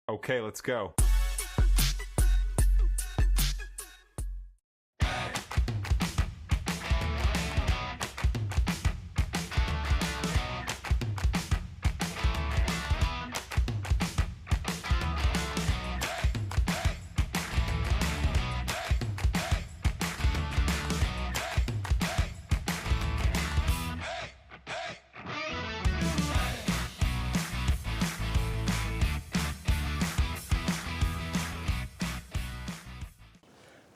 Okay, let's go.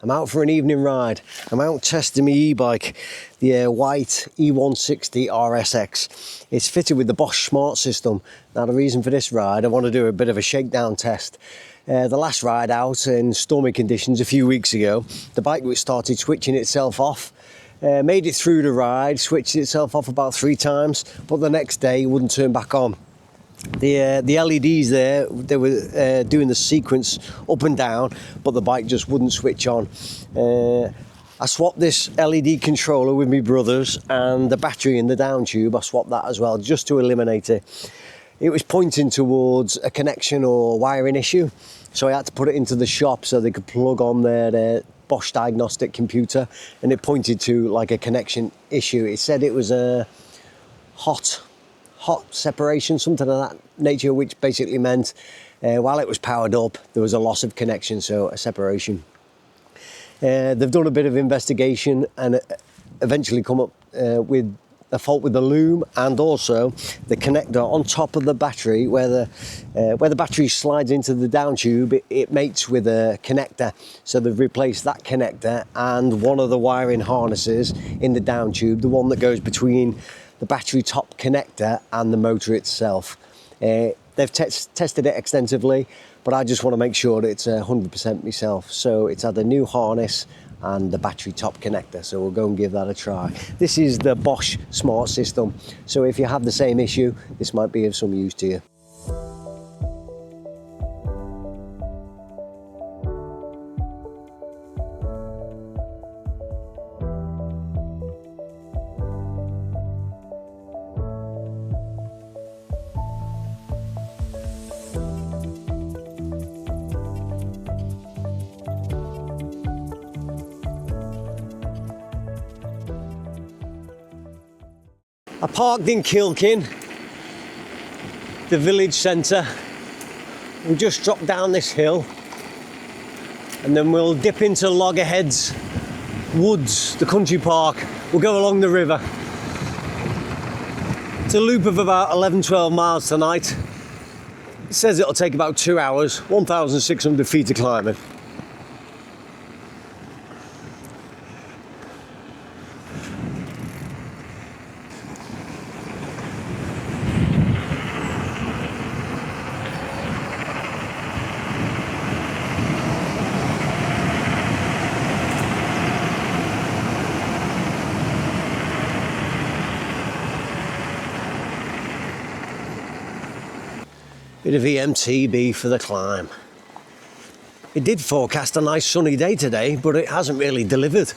I'm out for an evening ride. I'm out testing my e-bike, the white E160 RSX. It's fitted with the Bosch Smart System. Now the reason for this ride, I want to do a bit of a shakedown test. The last ride out in stormy conditions a few weeks ago, the bike started switching itself off. Made it through the ride, switched itself off about 3 times, but the next day it wouldn't turn back on. The LEDs there, they were doing the sequence up and down, but the bike just wouldn't switch on. I swapped this LED controller with my brother's, and the battery in the down tube, I swapped that as well, just to eliminate it. It was pointing towards a connection or wiring issue, so I had to put it into the shop so they could plug on their Bosch diagnostic computer, and it pointed to like a connection issue. It said it was a hot separation, something of that nature, which basically meant while it was powered up there was a loss of connection, so a separation. They've done a bit of investigation and eventually come up with a fault with the loom and also the connector on top of the battery, where the battery slides into the down tube, it mates with a connector, so they've replaced that connector and one of the wiring harnesses in the down tube, the one that goes between the battery top connector and the motor itself. They've tested it extensively, but I just want to make sure that it's 100% myself. So it's had a new harness and the battery top connector, so we'll go and give that a try. This is the Bosch Smart System, so if you have the same issue, this might be of some use to you. I parked in Kilkin, the village centre. We'll just drop down this hill and then we'll dip into Loggerheads Woods, the country park. We'll go along the river. It's a loop of about 11-12 miles tonight. It says it'll take about 2 hours, 1,600 feet of climbing. Bit of eMTB for the climb. It did forecast a nice sunny day today, but it hasn't really delivered.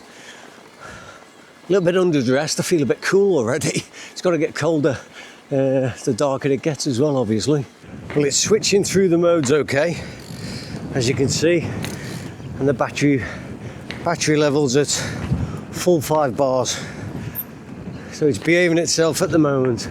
A little bit underdressed, I feel a bit cool already. It's got to get colder the darker it gets as well, obviously. Well, it's switching through the modes okay, as you can see, and the battery level's at full 5 bars. So it's behaving itself at the moment.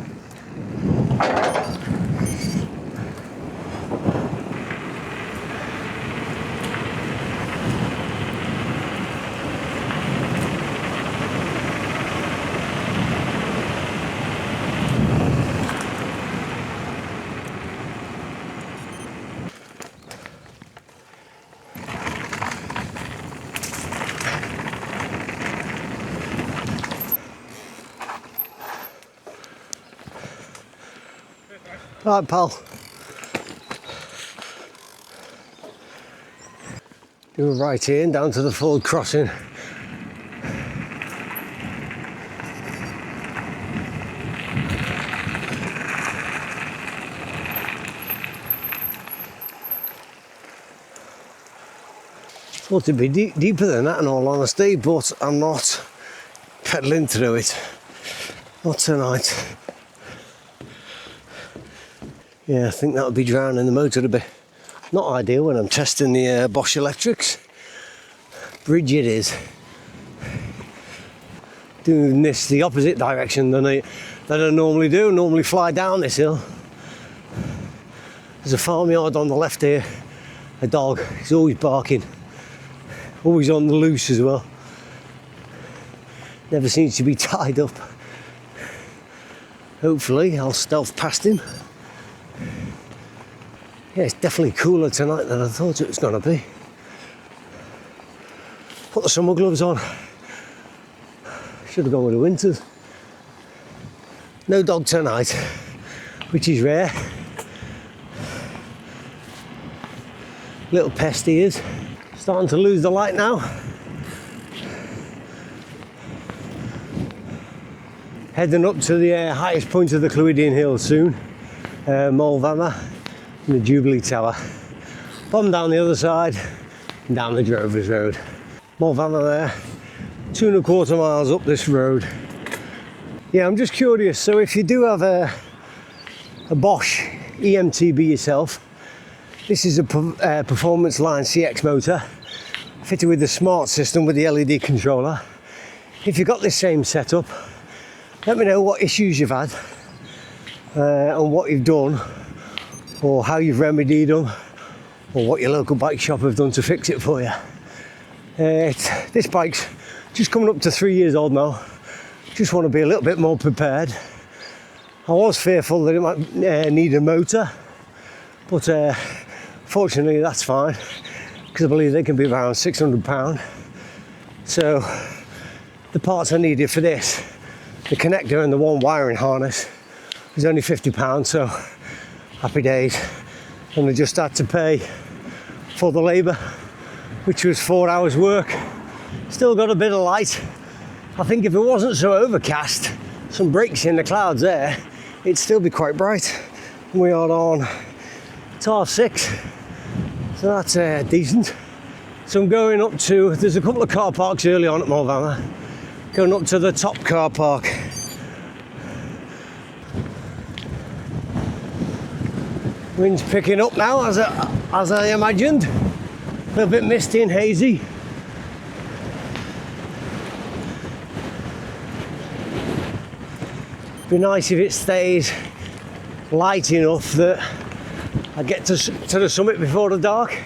Right, pal. Do a right here and down to the Ford crossing. Thought it'd be deeper than that in all honesty, but I'm not pedalling through it. Not tonight. Yeah, I think that'll be drowning the motor a bit. Not ideal when I'm testing the Bosch electrics. Bridge it is. Doing this the opposite direction than I normally do. Normally fly down this hill. There's a farmyard on the left here. A dog, he's always barking. Always on the loose as well. Never seems to be tied up. Hopefully I'll stealth past him. Yeah, it's definitely cooler tonight than I thought it was going to be. Put the summer gloves on. Should have gone with the winters. No dog tonight, which is rare. Little pest he is. Starting to lose the light now. Heading up to the highest point of the Clwydian Hills soon. Molvanna and the Jubilee Tower. Bomb down the other side and down the Drovers Road. Molvanna there, 2¼ miles up this road. Yeah, I'm just curious, so if you do have a Bosch eMTB yourself, this is a Performance Line CX motor fitted with the Smart System with the LED controller. If you've got this same setup, let me know what issues you've had and what you've done, or how you've remedied them, or what your local bike shop have done to fix it for you. This bike's just coming up to 3 years old now. Just want to be a little bit more prepared. I was fearful that it might need a motor, but fortunately that's fine, because I believe they can be around £600. So the parts I needed for this, the connector and the one wiring harness, was only £50, so happy days. And I just had to pay for the labour, which was 4 hours work. Still got a bit of light. I think if it wasn't so overcast, some breaks in the clouds there, it'd still be quite bright. We are on 6:30, so that's decent. So I'm going up to, there's a couple of car parks early on at Molvanna, going up to the top car park. Wind's picking up now, as I imagined. A little bit misty and hazy. Be nice if it stays light enough that I get to the summit before the dark.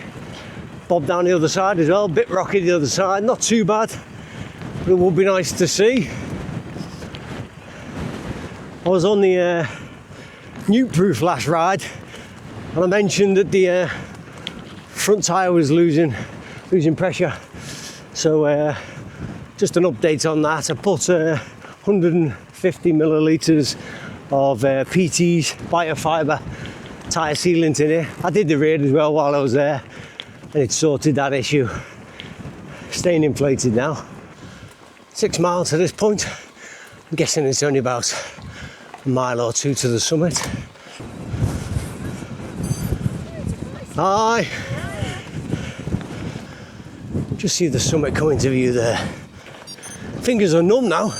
Bob down the other side as well, bit rocky the other side, not too bad, but it would be nice to see. I was on the Nuke Proof last ride, and I mentioned that the front tyre was losing pressure, so just an update on that. I put 150 millilitres of PT's biofibre tyre sealant in it. I did the rear as well while I was there, and it sorted that issue. Staying inflated now. 6 miles to this point. I'm guessing it's only about a mile or two to the summit. Hi. Just see the summit coming to view there. Fingers are numb now.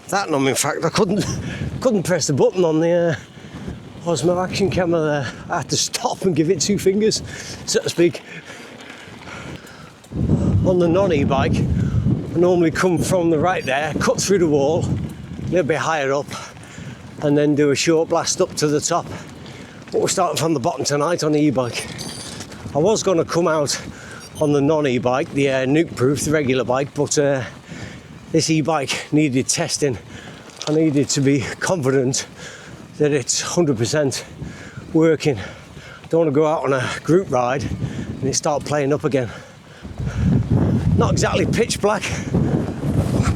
That numb, in fact, I couldn't press the button on the Osmo action camera there. I had to stop and give it 2 fingers, so to speak. On the non-e-bike, I normally come from the right there, cut through the wall, a little bit higher up, and then do a short blast up to the top. But we're starting from the bottom tonight on the e-bike. I was going to come out on the non-e-bike, the Nuke Proof, the regular bike, but this e-bike needed testing. I needed to be confident that it's 100% working. I don't want to go out on a group ride and it start playing up again. Not exactly pitch black,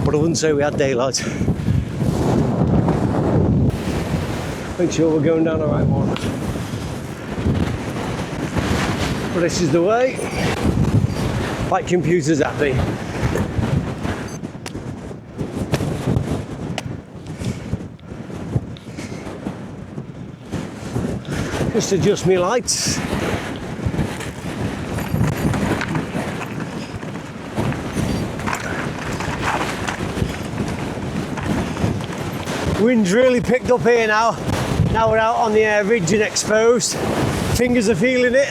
but I wouldn't say we had daylight. Make sure we're going down the right one. But this is the way. Bike computer's happy. Just adjust my lights. Wind's really picked up here now. Now we're out on the ridge and exposed. fingers are feeling it,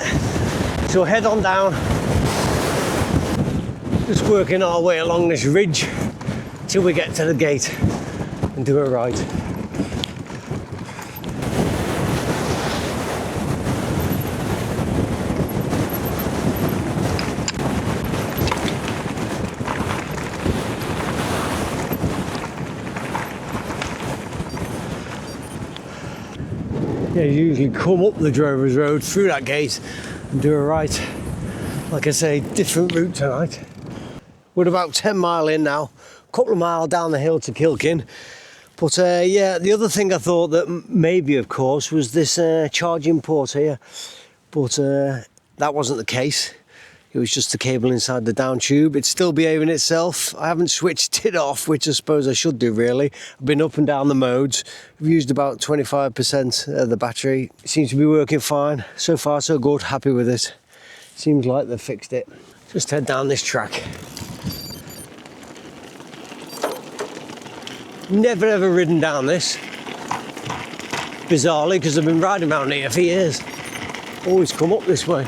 so head on down. Just working our way along this ridge till we get to the gate and do a right. Yeah, you usually come up the Drover's Road through that gate and do a right. Like I say, different route tonight. We're about 10 mile in now, a couple of miles down the hill to Kilkin. But yeah, the other thing I thought that maybe, of course, was this charging port here. But that wasn't the case. It was just the cable inside the down tube. It's still behaving itself. I haven't switched it off, which I suppose I should do really. I've been up and down the modes. I've used about 25% of the battery. It seems to be working fine. So far so good, happy with it. Seems like they've fixed it. Just head down this track. Never ever ridden down this. Bizarrely, because I've been riding around here for years. Always come up this way.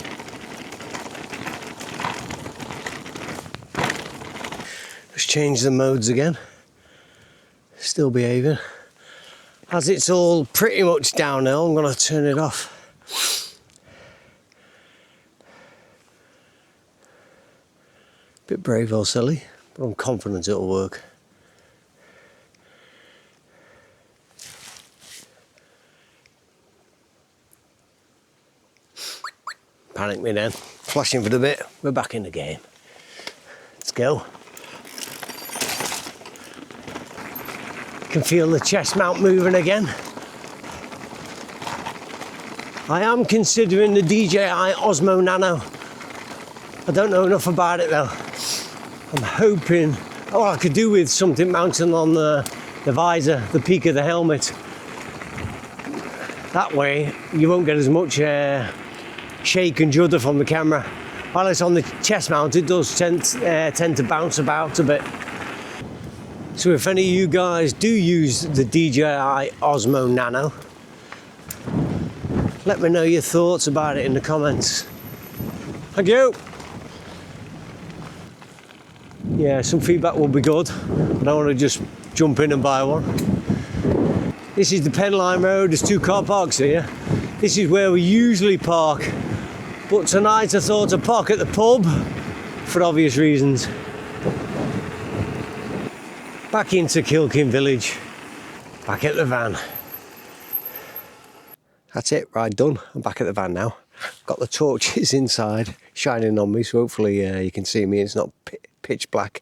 Change the modes again, still behaving. As it's all pretty much downhill, I'm going to turn it off. Bit brave or silly, but I'm confident it'll work. Panic me then, flashing for the bit, we're back in the game. Let's go. Can feel the chest mount moving again. I am considering the DJI Osmo Nano. I don't know enough about it though. I'm hoping, oh, I could do with something mounted on the visor, the peak of the helmet. That way you won't get as much shake and judder from the camera. While it's on the chest mount, it does tend to bounce about a bit. So if any of you guys do use the DJI Osmo Nano, let me know your thoughts about it in the comments. Thank you. Yeah, some feedback will be good. I don't want to just jump in and buy one. This is the Penline Road, there's 2 car parks here. This is where we usually park. But tonight I thought to park at the pub for obvious reasons. Back into Kilkin Village, back at the van. That's it, ride done. I'm back at the van now. Got the torches inside shining on me, so hopefully you can see me. It's not pitch black.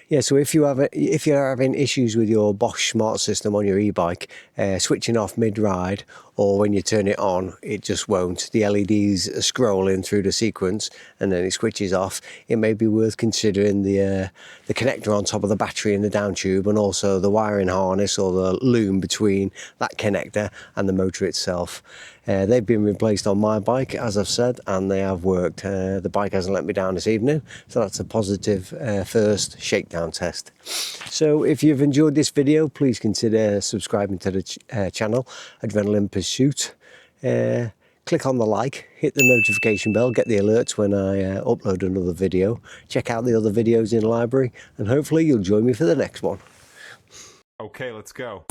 Yeah, so if you're having issues with your Bosch Smart System on your e-bike, switching off mid-ride, or when you turn it on, it just won't. The LEDs are scrolling through the sequence and then it switches off. It may be worth considering the connector on top of the battery in the down tube, and also the wiring harness or the loom between that connector and the motor itself. They've been replaced on my bike, as I've said, and they have worked. The bike hasn't let me down this evening, so that's a positive first shakedown test. So if you've enjoyed this video, please consider subscribing to the channel, Adrenaline Pursuit. Click on the like, hit the notification bell, get the alerts when I upload another video. Check out the other videos in the library, and hopefully you'll join me for the next one. Okay, let's go.